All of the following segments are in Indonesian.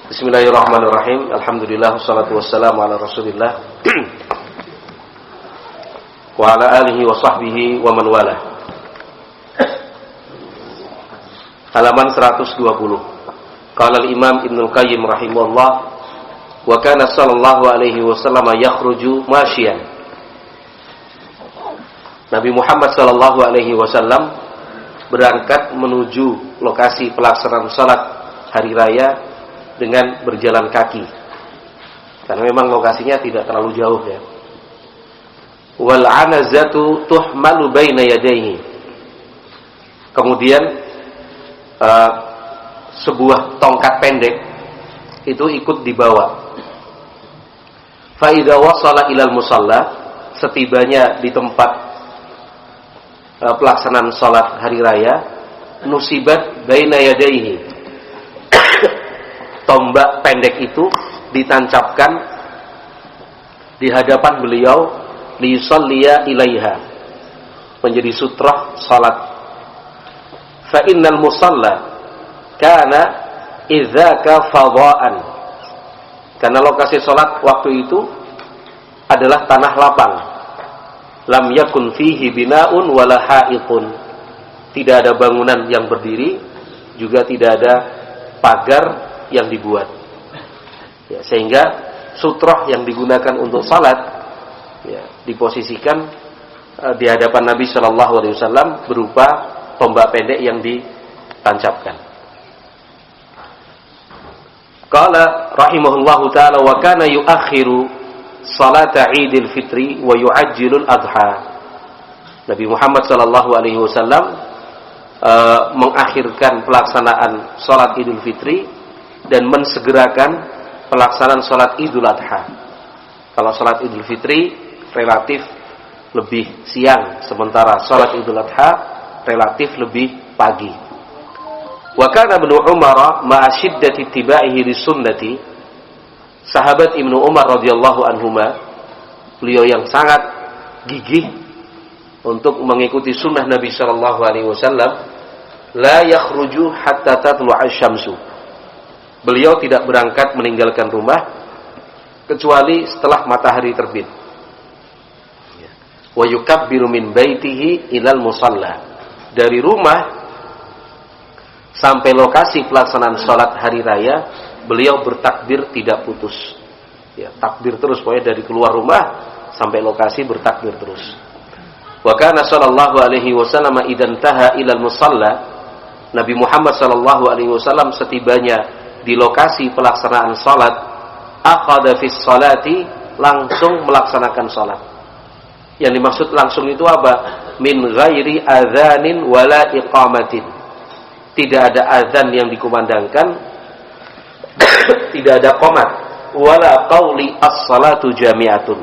Bismillahirrahmanirrahim. Alhamdulillah wassalatu wassalamu ala Rasulillah wa ala alihi wa sahbihi wa man wala. Halaman 120. Qala al-Imam Ibnu Qayyim rahimahullah wa kana sallallahu alaihi wasallam yakhruju masyian. Nabi Muhammad sallallahu alaihi wasallam berangkat menuju lokasi pelaksanaan salat hari raya dengan berjalan kaki, karena memang lokasinya tidak terlalu jauh ya. Wal anazatu tuhmalu baina yadayhi. Kemudian sebuah tongkat pendek itu ikut dibawa. Fa idza wasala ilal musalla, setibanya di tempat pelaksanaan salat hari raya, nusibat baina yadayhi. Tombak pendek itu ditancapkan di hadapan beliau, liyusalliya ilaiha, menjadi sutrah salat. Fa innal musalla kana idzaka fadha'an, karena lokasi salat waktu itu adalah tanah lapang. Lam yakun fihi bina'un wala ha'itun, tidak ada bangunan yang berdiri, juga tidak ada pagar yang dibuat ya, sehingga sutrah yang digunakan untuk salat ya, diposisikan di hadapan Nabi Shallallahu Alaihi Wasallam berupa tombak pendek yang ditancapkan. Qala rahimahullahu taala wa kana yuakhiru salata Idul Fitri wa yu'ajjilul adha. Nabi Muhammad Shallallahu Alaihi Wasallam mengakhirkan pelaksanaan salat Idul Fitri dan mensegerakan pelaksanaan salat Idul Adha. Kalau salat Idul Fitri relatif lebih siang, sementara salat Idul Adha relatif lebih pagi. Wa kana Ibnu Umar ma'a shiddati ittiba'ihi lisunnati. Sahabat Ibnu Umar radhiyallahu anhuma, beliau yang sangat gigih untuk mengikuti sunnah Nabi sallallahu alaihi wasallam, la yakhruju hatta tatlu'a asy-syamsu. Beliau tidak berangkat meninggalkan rumah kecuali setelah matahari terbit. Wa yukabbiru min baitihi ilal musalla. Dari rumah sampai lokasi pelaksanaan salat hari raya, beliau bertakbir tidak putus. Ya, takbir terus, pokoknya dari keluar rumah sampai lokasi bertakbir terus. Wa kana sallallahu alaihi wasallam idan taha ilal musalla. Nabi Muhammad sallallahu alaihi wasallam setibanya di lokasi pelaksanaan salat, akhadha fis salati, langsung melaksanakan salat. Yang dimaksud langsung itu apa? Min ghairi adzanin wala iqamatin. Tidak ada azan yang dikumandangkan, tidak ada qomat, wala qauli as-salatu jami'atun.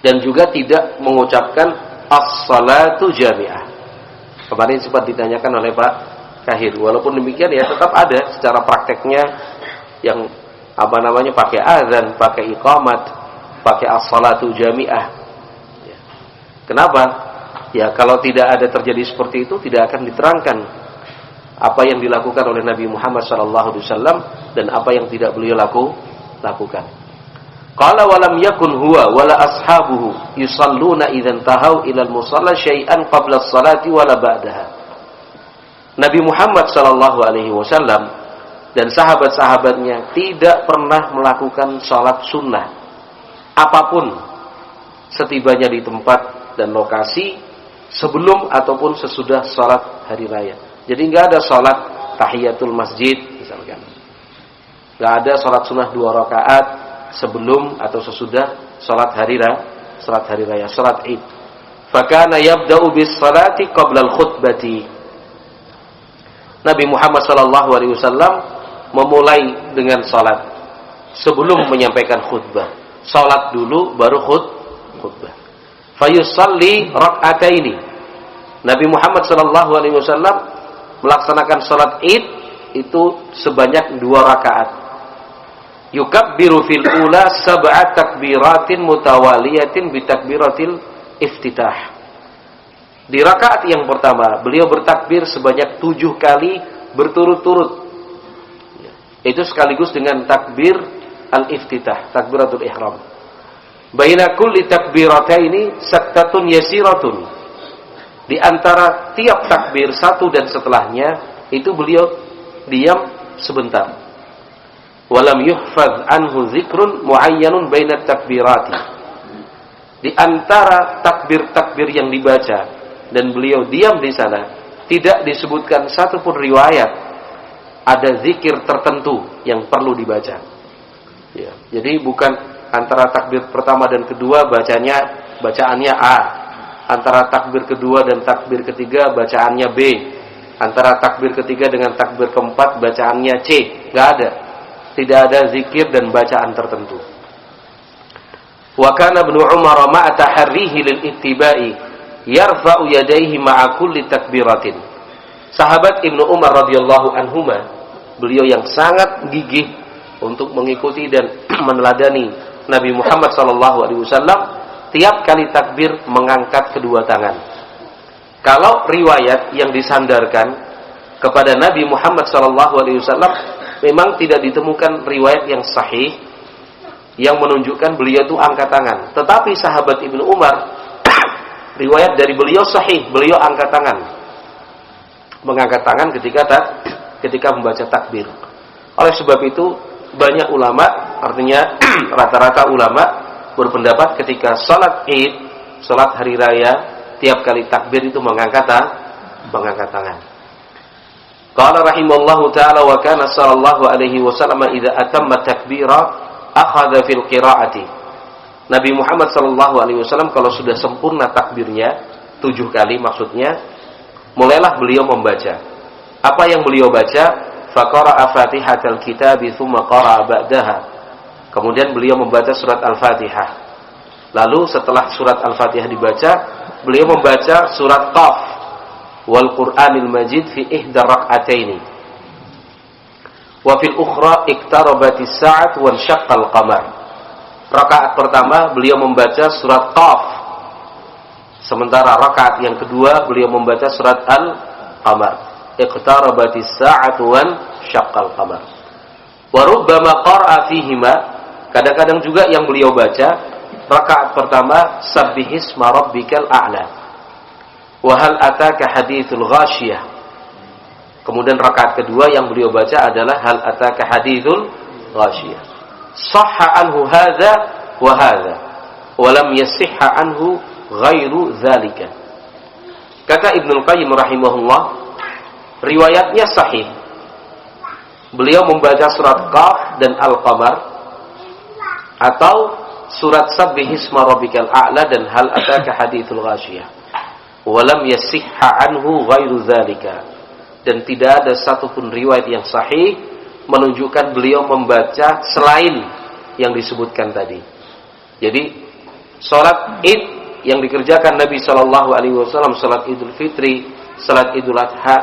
Dan juga tidak mengucapkan as-salatu jami'ah. Kemarin sempat ditanyakan oleh Pak Kahir. Walaupun demikian ya tetap ada secara prakteknya yang pakai azan, pakai iqamat, pakai as-salatu jami'ah. Ya. Kenapa? Ya kalau tidak ada terjadi seperti itu, tidak akan diterangkan apa yang dilakukan oleh Nabi Muhammad SAW dan apa yang tidak beliau lakukan. Qala walam yakun huwa wala ashabuhu yusalluna idzan tahau ilal musalla syai'an qabla as-salati wala ba'daha. Nabi Muhammad sallallahu alaihi wasallam dan sahabat-sahabatnya tidak pernah melakukan salat sunnah apapun setibanya di tempat dan lokasi sebelum ataupun sesudah salat hari raya. Jadi enggak ada salat tahiyatul masjid misalkan. Enggak ada salat sunnah 2 rakaat sebelum atau sesudah salat hari raya, salat Id. Fa kana yabda'u bis salati qabla al-khutbati. Nabi Muhammad SAW memulai dengan salat sebelum menyampaikan khutbah. Salat dulu baru khutbah. Fayusalli rak'ataini. Nabi Muhammad SAW melaksanakan salat Id itu sebanyak 2 rakaat. Yukabbiru fil ula 7 takbiratin mutawaliyatin bi takbiratil iftitah. Di rakaat yang pertama, beliau bertakbir sebanyak 7 kali berturut-turut. Itu sekaligus dengan takbir al-iftitah, takbiratul ihram. Baina kulli takbirataini saktatun yasiratun. Di antara tiap takbir satu dan setelahnya itu beliau diam sebentar. Walam yuhfaz anhu zikrun muayyanun baina takbirati. Di antara takbir-takbir yang dibaca dan beliau diam di sana, tidak disebutkan satu pun riwayat ada zikir tertentu yang perlu dibaca. Ya, jadi bukan antara takbir pertama dan kedua bacaannya A, antara takbir kedua dan takbir ketiga bacaannya B, antara takbir ketiga dengan takbir keempat bacaannya C. Nggak ada. Tidak ada zikir dan bacaan tertentu. Wa kana Ibnu Umar ma'a taharrihi lil ittiba'i yarfa'u yadayhi ma'a kulli takbiratin. Sahabat Ibnu Umar radhiyallahu anhuma, beliau yang sangat gigih untuk mengikuti dan meneladani Nabi Muhammad sallallahu alaihi wasallam, tiap kali takbir mengangkat kedua tangan. Kalau riwayat yang disandarkan kepada Nabi Muhammad sallallahu alaihi wasallam, memang tidak ditemukan riwayat yang sahih yang menunjukkan beliau itu angkat tangan. Tetapi sahabat Ibnu Umar, riwayat dari beliau sahih, beliau angkat tangan. Mengangkat tangan ketika membaca takbir. Oleh sebab itu, banyak ulama, artinya rata-rata ulama berpendapat ketika salat Id, salat hari raya, tiap kali takbir itu mengangkat tangan. Qala rahimallahu ta'ala wa kana sallallahu alaihi wasallam idza atamma takbira akhadha fil qira'ati. Nabi Muhammad sallallahu alaihi wasallam kalau sudah sempurna takbirnya 7 kali maksudnya, mulailah beliau membaca. Apa yang beliau baca? Faqara'a Fatihatal Kitabi tsumma qara'a ba'daha. Kemudian beliau membaca surat Al-Fatihah. Lalu setelah surat Al-Fatihah dibaca, beliau membaca surat Qaf wal Qur'anil Majid fi ihda rak'ataini. Wa fil ukhra iqtarabatis sa'at wa syaqqal qamar. Rakaat pertama beliau membaca surat Qaf. Sementara rakaat yang kedua beliau membaca surat Al-Qamar. Iqtarabatis sa'at wa syaqqal qamar. Wa rubbama qara'a fihima, kadang-kadang juga yang beliau baca rakaat pertama sabbihisma rabbikal a'la. Wa hal ataka haditsul ghashiyah. Kemudian rakaat kedua yang beliau baca adalah hal ataka haditsul ghashiyah. Sahha anhu hadza wa hadza wa lam yasihha anhu ghairu dzalika. Kata Ibnu Qayyim rahimahullah, riwayatnya sahih. Beliau membaca surat Qaf dan Al-Qamar atau surat Sabbihisma rabbikal a'la dan hal ataka haditsul ghashiyah. Wa lam yasihha anhu ghairu dzalika. Dan tidak ada satupun riwayat yang sahih menunjukkan beliau membaca selain yang disebutkan tadi. Jadi salat Id yang dikerjakan Nabi sallallahu alaihi wasallam, salat Idul Fitri, salat Idul Adha,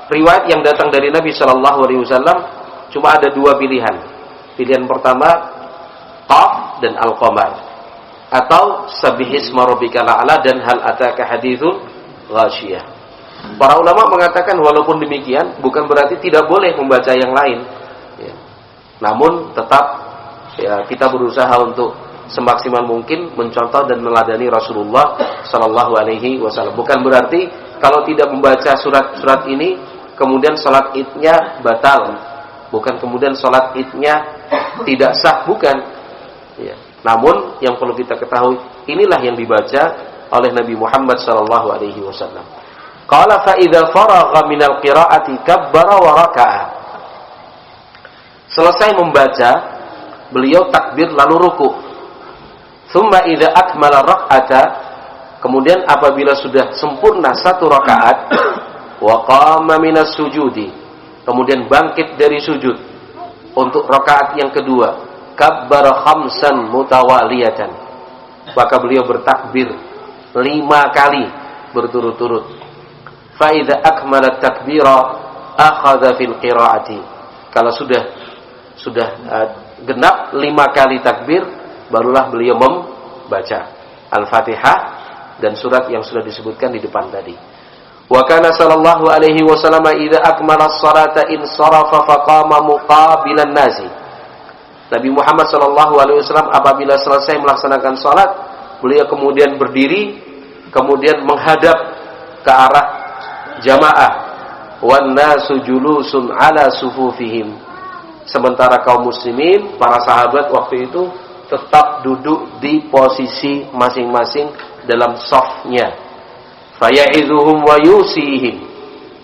riwayat yang datang dari Nabi sallallahu alaihi wasallam cuma ada 2 pilihan. Pilihan pertama Qaf dan Al-Qamar, atau Sabbihisma rabbikal a'la dan hal ataka haditsul ghashiyah. Para ulama mengatakan walaupun demikian bukan berarti tidak boleh membaca yang lain. Ya. Namun tetap ya, kita berusaha untuk semaksimal mungkin mencontoh dan meladani Rasulullah sallallahu alaihi wasallam. Bukan berarti kalau tidak membaca surat-surat ini kemudian salat Idnya batal. Bukan kemudian salat Idnya tidak sah, bukan. Ya. Namun yang perlu kita ketahui, inilah yang dibaca oleh Nabi Muhammad sallallahu alaihi wasallam. Qala fa idza faragha minal qira'ati kabbara wa raka'a. Selesai membaca, beliau takbir lalu ruku'. Tsumma idza akmala rak'ata, kemudian apabila sudah sempurna 1 rakaat, wa qama minas sujudi, kemudian bangkit dari sujud untuk rakaat yang kedua, kabbara khamsan mutawaliyatan. Maka beliau bertakbir 5 kali berturut-turut. Fa idza akmala takbira akhadha fil qira'ati. Kalau sudah genap 5 kali takbir, barulah beliau membaca Al-Fatihah dan surat yang sudah disebutkan di depan tadi. Wa kana sallallahu alaihi wasallam idza akmala as-salata in sarafa faqama muqabilan nasi. Nabi Muhammad sallallahu alaihi wasallam apabila selesai melaksanakan salat, beliau kemudian berdiri, kemudian menghadap ke arah jamaah. Wan nasu julusun ala sufufihim. Sementara kaum muslimin, para sahabat waktu itu tetap duduk di posisi masing-masing dalam safnya. Faya'idhuhum wa yusihim.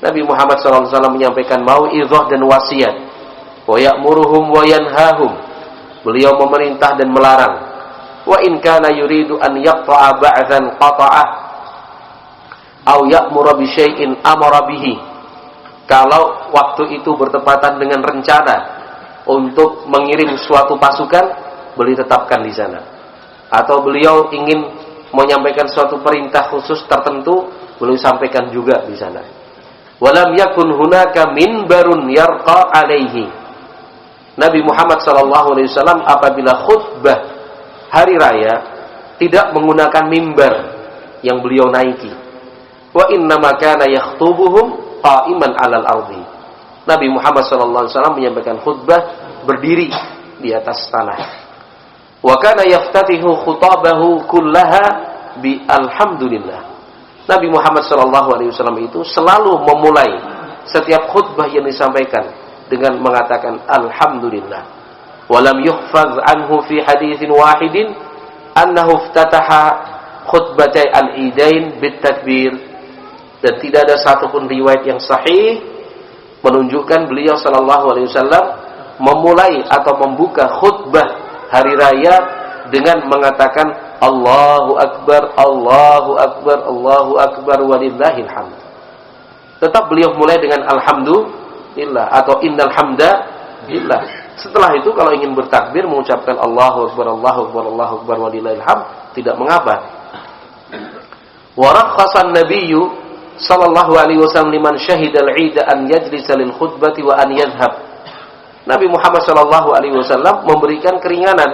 Nabi Muhammad SAW menyampaikan mau'izah dan wasiat. Wa ya'muruhum wa yanhahum. Beliau memerintah dan melarang. Wa in kana yuridu an yaqta'a ba'dhan qata'ah aw ya'mura bi syai'in amara bihi. Kalau waktu itu bertepatan dengan rencana untuk mengirim suatu pasukan, beliau tetapkan di sana. Atau beliau ingin menyampaikan suatu perintah khusus tertentu, beliau sampaikan juga di sana. Walam yakun hunaka minbarun yarqa alaihi. Nabi Muhammad SAW apabila khutbah hari raya tidak menggunakan mimbar yang beliau naiki. Wa innama kana yakhtubuhum qa'iman 'alal ardi. Nabi Muhammad SAW menyampaikan khutbah berdiri di atas tanah. Wa kana yaftatihu khutabahu kullaha bi alhamdulillah. Nabi Muhammad SAW itu selalu memulai setiap khutbah yang disampaikan dengan mengatakan alhamdulillah. Wa lam yuhfaz anhu fi haditsin wahidin annahu iftataha khutbatai al-idain bit takbir. Dan tidak ada satupun riwayat yang sahih menunjukkan beliau SAW memulai atau membuka khutbah hari raya dengan mengatakan Allahu Akbar, Allahu Akbar, Allahu Akbar walillahil hamd. Tetap beliau mulai dengan alhamdulillah atau innal hamdalillah. Setelah itu kalau ingin bertakbir mengucapkan Allahu Akbar, Allahu Akbar, Allahu Akbar walillahil hamd, tidak mengapa. Wa rakhasa an-nabiyyu sallallahu alaihi wasallam liman syahida al-'id an yajlisa lil khutbati wa an yadhhab. Nabi Muhammad SAW memberikan keringanan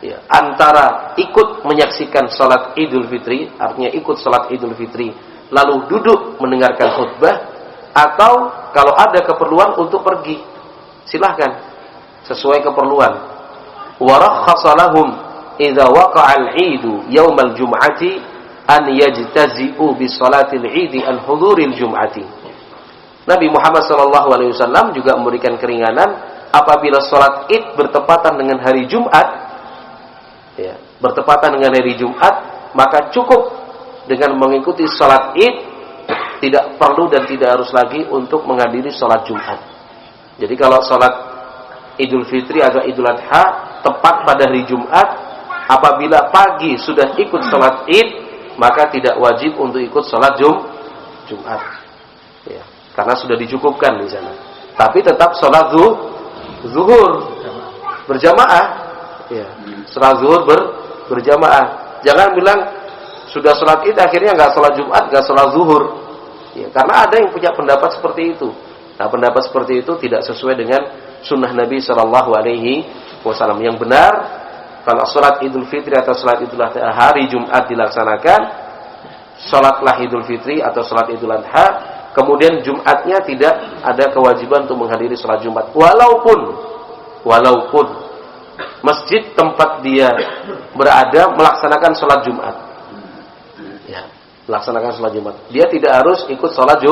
ya, antara ikut menyaksikan salat Idul Fitri, artinya ikut salat Idul Fitri, lalu duduk mendengarkan khutbah, atau kalau ada keperluan untuk pergi, silahkan sesuai keperluan. Wa rakhasa lahum idza waqa'a al-'idu yaumal jum'ati an yajtazi'u bi salatil 'idi an huduril jum'ati. Nabi Muhammad SAW juga memberikan keringanan apabila sholat id bertepatan dengan hari Jumat, ya, bertepatan dengan hari Jumat, maka cukup dengan mengikuti sholat id, tidak perlu dan tidak harus lagi untuk menghadiri sholat Jumat. Jadi kalau sholat Idul Fitri atau Idul Adha tepat pada hari Jumat, apabila pagi sudah ikut sholat id, maka tidak wajib untuk ikut sholat Jumat. Ya. Karena sudah dicukupkan di sana. Tapi tetap sholat zuhur berjamaah. Ya. Sholat zuhur berjamaah. Jangan bilang sudah sholat id akhirnya nggak sholat Jumat, nggak sholat zuhur. Ya, karena ada yang punya pendapat seperti itu. Nah, pendapat seperti itu tidak sesuai dengan sunnah Nabi Shallallahu Alaihi Wasallam. Yang benar, kalau sholat Idul Fitri atau sholat Idul Adha hari Jumat dilaksanakan, sholatlah Idul Fitri atau sholat Idul Adha. Kemudian Jumatnya tidak ada kewajiban untuk menghadiri sholat Jumat. Walaupun masjid tempat dia berada melaksanakan sholat Jumat. Ya, melaksanakan sholat Jumat. Dia tidak harus ikut sholat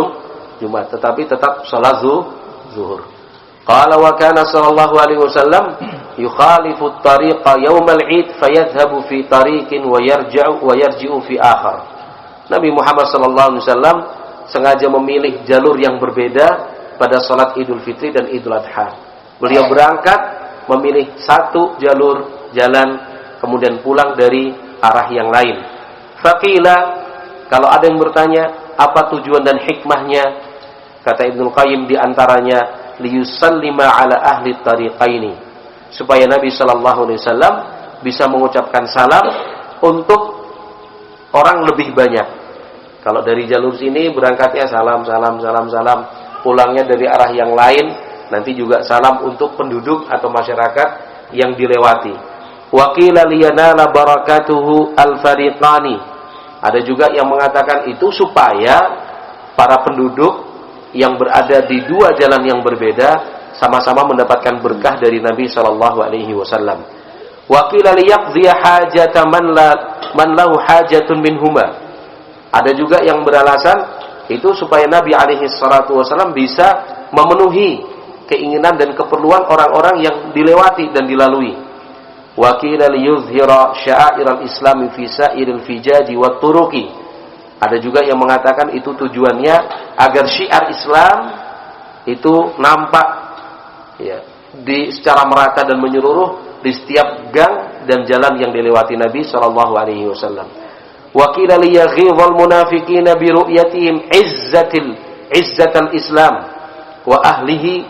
Jumat, tetapi tetap sholat zuhur. Qala wa kana sallallahu alaihi wasallam yukhalifu at-tariqa yaumal 'id fayadhhabu fi tariqin wa yarji'u fi akhar. Nabi Muhammad sallallahu alaihi wasallam sengaja memilih jalur yang berbeda pada salat Idul Fitri dan Idul Adha. Beliau berangkat memilih satu jalur jalan, kemudian pulang dari arah yang lain. Faqila, kalau ada yang bertanya apa tujuan dan hikmahnya, kata Ibnu Qayyim di antaranya liyusallima ala ahli tariqaini, supaya Nabi sallallahu alaihi wasallam bisa mengucapkan salam untuk orang lebih banyak. Kalau dari jalur sini berangkatnya salam, pulangnya dari arah yang lain nanti juga salam untuk penduduk atau masyarakat yang dilewati. Wa qila liyanala barakatuhu al-fariqani. Ada juga yang mengatakan itu supaya para penduduk yang berada di dua jalan yang berbeda sama-sama mendapatkan berkah dari Nabi sallallahu alaihi wasallam. Wa qila liyaqdi hajata man lahu hajatun minhuma. Ada juga yang beralasan itu supaya Nabi alaihi salatu wasallam bisa memenuhi keinginan dan keperluan orang-orang yang dilewati dan dilalui. Wa qila liyuzhira sya'airal islami fi sa'iril fijaji wat turuqi. Ada juga yang mengatakan itu tujuannya agar syiar Islam itu nampak ya secara merata dan menyeluruh di setiap gang dan jalan yang dilewati Nabi sallallahu alaihi wasallam. Wa qila liyaghidhal munafiqina bi ru'yatihim izzatal Islam wa ahlihi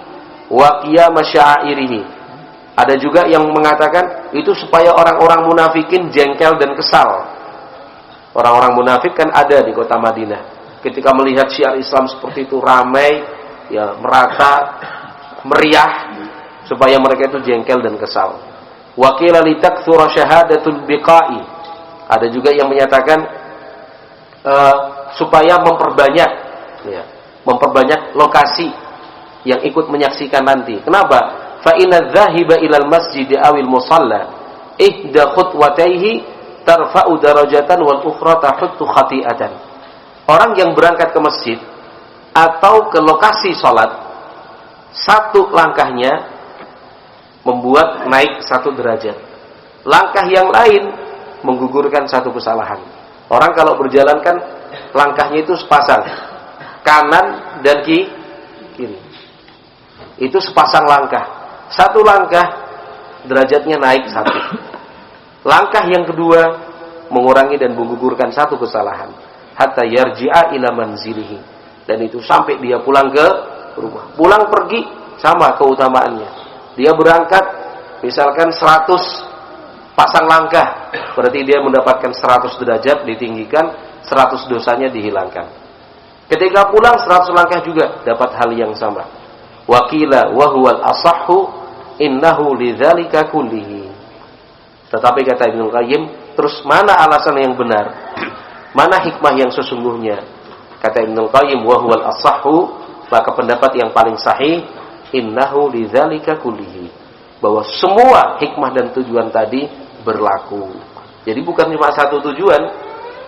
wa qiyam sya'airihi. Ada juga yang mengatakan itu supaya orang-orang munafikin jengkel dan kesal. Orang-orang munafik kan ada di kota Madinah. Ketika melihat syiar Islam seperti itu ramai, ya merata, meriah, supaya mereka itu jengkel dan kesal. Wa qila litakthura syahadatul biqa'i. Ada juga yang menyatakan supaya memperbanyak lokasi yang ikut menyaksikan nanti. Kenapa? Fa inna dhahiba ilal masjid awil musalla ihda khutwataihi tarfa'u darajatan wal ukhra tahuttu khati'atan. Orang yang berangkat ke masjid atau ke lokasi salat, satu langkahnya membuat naik satu derajat. Langkah yang lain menggugurkan satu kesalahan. Orang kalau berjalan kan langkahnya itu sepasang, kanan dan kiri. Itu sepasang langkah. Satu langkah derajatnya naik satu. Langkah yang kedua mengurangi dan menggugurkan satu kesalahan. Hatta yarji'a ila manzilihi. Dan itu sampai dia pulang ke rumah. Pulang pergi sama keutamaannya. Dia berangkat misalkan 100 pasang langkah, berarti dia mendapatkan 100 derajat ditinggikan, 100 dosanya dihilangkan. Ketika pulang 100 langkah juga dapat hal yang sama. Wa qila wa huwal asahhu innahu lidzalika kullihi. Tetapi kata Ibnu Qayyim, terus mana alasan yang benar? Mana hikmah yang sesungguhnya? Kata Ibnu Qayyim, wa huwal asahhu, maka pendapat yang paling sahih, innahu lidzalika kullihi, bahwa semua hikmah dan tujuan tadi berlaku. Jadi bukan cuma satu tujuan,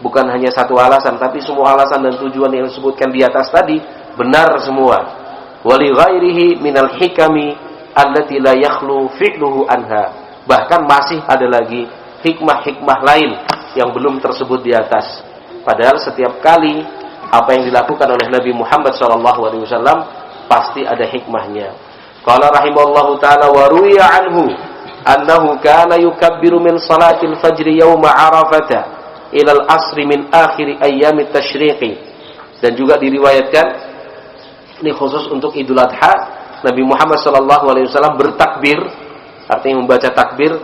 bukan hanya satu alasan, tapi semua alasan dan tujuan yang disebutkan di atas tadi benar semua. Wa li ghairihi minal hikami allati la yakhlu fi'luhu anha. Bahkan masih ada lagi hikmah-hikmah lain yang belum tersebut di atas. Padahal setiap kali apa yang dilakukan oleh Nabi Muhammad SAW pasti ada hikmahnya. Qala rahimallahu ta'ala wa ruwiya anhu annahu kana yukabbiru min salatil fajri yawma arafata ilal asri min akhiri ayyamit tashriqi. Dan juga diriwayatkan, ini khusus untuk Idul Adha, Nabi Muhammad SAW bertakbir, artinya membaca takbir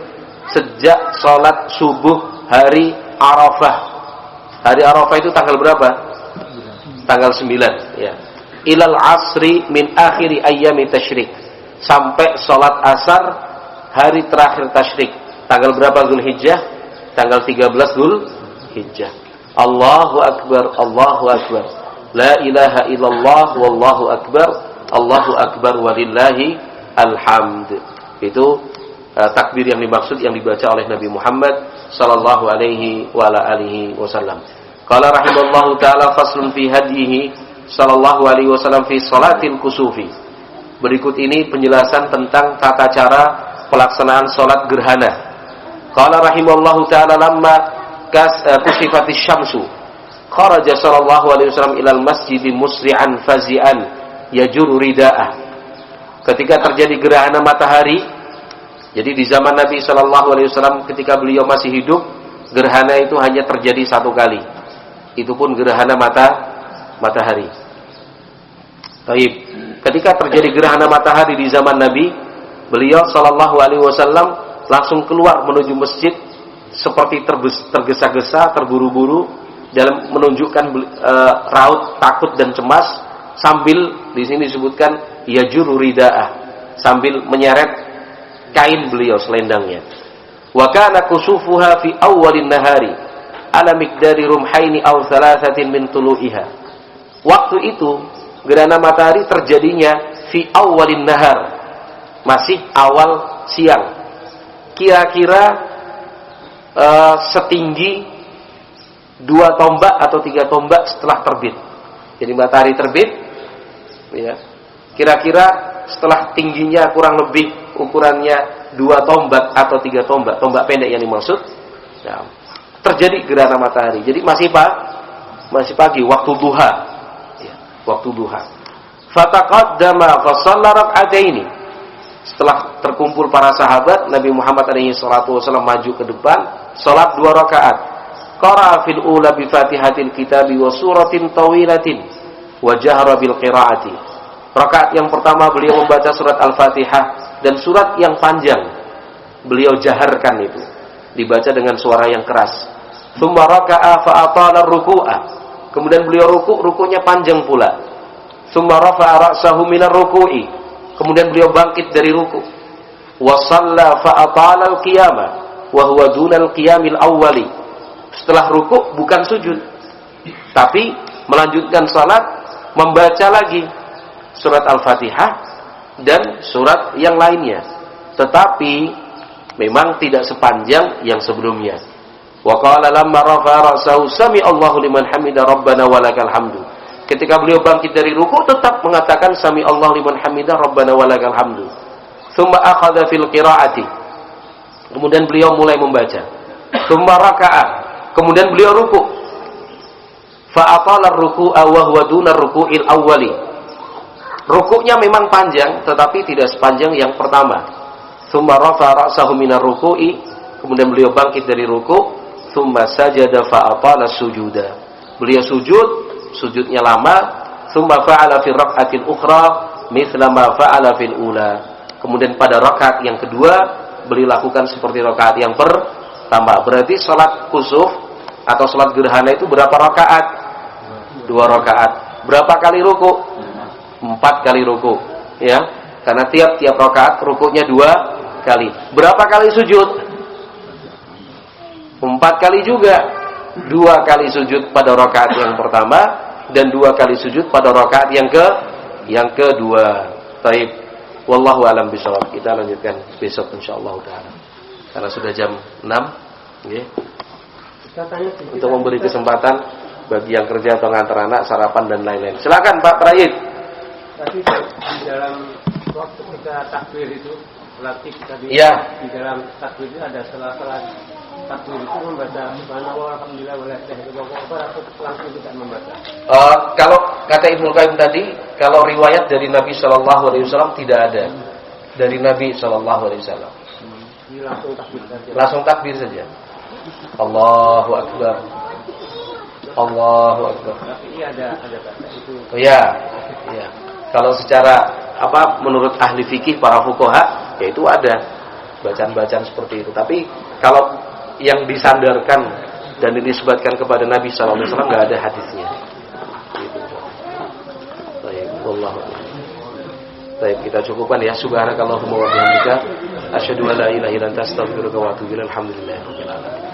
sejak sholat subuh hari Arafah. Hari Arafah itu tanggal berapa? Tanggal 9 ya. Ilal asri min akhiri ayyami tasyrik, sampai sholat asar hari terakhir tasyrik. Tanggal berapa Zulhijjah? Tanggal 13 Zulhijjah. Allahu Akbar, Allahu Akbar, la ilaha illallah, wallahu akbar, Allahu Akbar walillahi alhamd. Itu takbir yang dimaksud yang dibaca oleh Nabi Muhammad sallallahu alaihi wa ala alihi wasallam. Qala rahimallahu taala faslun fi hadyihi sallallahu alaihi wasallam fi salatil kusufi. Berikut ini penjelasan tentang tata cara pelaksanaan salat gerhana. Qala rahimallahu taala lamma kusifatis syamsu kharaja sallallahu alaihi wasallam ilal masjid musri'an fazi'an yajuru rida'ah. Ketika terjadi gerhana matahari, jadi di zaman Nabi sallallahu alaihi wasallam ketika beliau masih hidup, gerhana itu hanya terjadi satu kali. Itu pun gerhana matahari. Baik. Ketika terjadi gerhana matahari di zaman Nabi, beliau sallallahu alaihi wasallam langsung keluar menuju masjid seperti tergesa-gesa, terburu-buru dalam menunjukkan raut takut dan cemas, sambil di sini disebutkan yajuru rida'ah, sambil menyeret kain beliau, selendangnya. Wa kana kusufuha fi awwalin nahari ala miqdari rumhaini aw thalathatin min tulu'iha. waktu itu gerhana matahari terjadinya fi awwalin nahar, masih awal siang. Kira-kira setinggi 2 tombak atau 3 tombak setelah terbit. Jadi matahari terbit, ya, kira-kira setelah tingginya kurang lebih ukurannya 2 tombak atau 3 tombak, tombak pendek yang dimaksud, ya, terjadi gerhana matahari. Jadi masih pagi, waktu duha, ya, waktu duha. Fataqaddama fa shalla rak'ataini. Setelah terkumpul para sahabat, Nabi Muhammad SAW maju ke depan, salat 2 rakaat. Qara'a fil ula bi Fatihatil Kitabi wa suratin tawilatin wa jahra bil qiraati. Rakaat yang pertama beliau membaca surat Al-Fatihah dan surat yang panjang. Beliau jaharkan itu, dibaca dengan suara yang keras. Tsumma raka'a fa atala ruku'a. Kemudian beliau rukunya panjang pula. Tsumma rafa'a ra'sahu minar ruku'i. Kemudian beliau bangkit dari ruku. Wa shalla fa atala al-qiyama wa huwa dunal qiyamil awwali. Setelah ruku bukan sujud, tapi melanjutkan salat, membaca lagi surat Al-Fatihah dan surat yang lainnya, tetapi memang tidak sepanjang yang sebelumnya. Wa qala lamma rafa'a ra'sahu sami Allahu liman hamida rabbana walakal hamdu. Ketika beliau bangkit dari ruku tetap mengatakan sami Allahu liman hamida rabbana walakal hamdu. Tsumma akhadha fil qiraati. Kemudian beliau mulai membaca. Tsumma raka'a. Kemudian beliau ruku. Fa atala ar-ruku'a wa huwa duna ar-ruku'il awwali. Rukuknya memang panjang tetapi tidak sepanjang yang pertama. Tsumma rafa'a ra'sahu minar ruku'i. Kemudian beliau bangkit dari ruku. Tsumma sajada fa atala sujuda. Beliau sujudnya lama. Tsumma fa'ala fi rak'atil ukhra mithla ma fa'ala fil ula. Kemudian pada rakaat yang kedua beliau lakukan seperti rakaat yang pertama. Berarti salat kusuf atau salat gerhana itu berapa rakaat? 2 rakaat. Berapa kali ruku? 4 kali ruku, ya. Karena tiap rakaat rukunya 2 kali. Berapa kali sujud? 4 kali juga. 2 kali sujud pada rakaat yang pertama dan 2 kali sujud pada rakaat yang kedua. Baik. Wallahu a'lam bishawab. Kita lanjutkan besok insyaallah taala. Karena sudah jam 6, nggih. Untuk memberi kesempatan bagi yang kerja atau ngantar anak, sarapan dan lain-lain. Silakan Pak Prayit. Tadi di dalam waktu kita takbir itu, latih tadi, ya, di dalam takbir itu ada setelah takbir itu membaca subhanallah alhamdulillah wa la ilaha illallah, atau langsung tidak membaca. Kalau kata Ibnu Qayyim tadi, kalau riwayat dari Nabi sallallahu alaihi wasallam tidak ada. Dari Nabi sallallahu alaihi wasallam. Ini langsung takbir saja. Langsung takbir saja. Allahu akbar. Allahu akbar. Tapi ada kata itu. Oh ya. Iya. Kalau secara menurut ahli fikih para fuqaha, ya itu ada bacaan-bacaan seperti itu. Tapi kalau yang disandarkan dan dinisbatkan kepada Nabi sallallahu alaihi wasallam enggak ada hadisnya. Gitu. Baik, wallahu a'lam. Baik, kita cukupkan ya. Subhanakallahumma wa bihamdika asyhadu an la ilaha illa anta astaghfiruka wa atubu ilaik. Alhamdulillahirabbil alamin.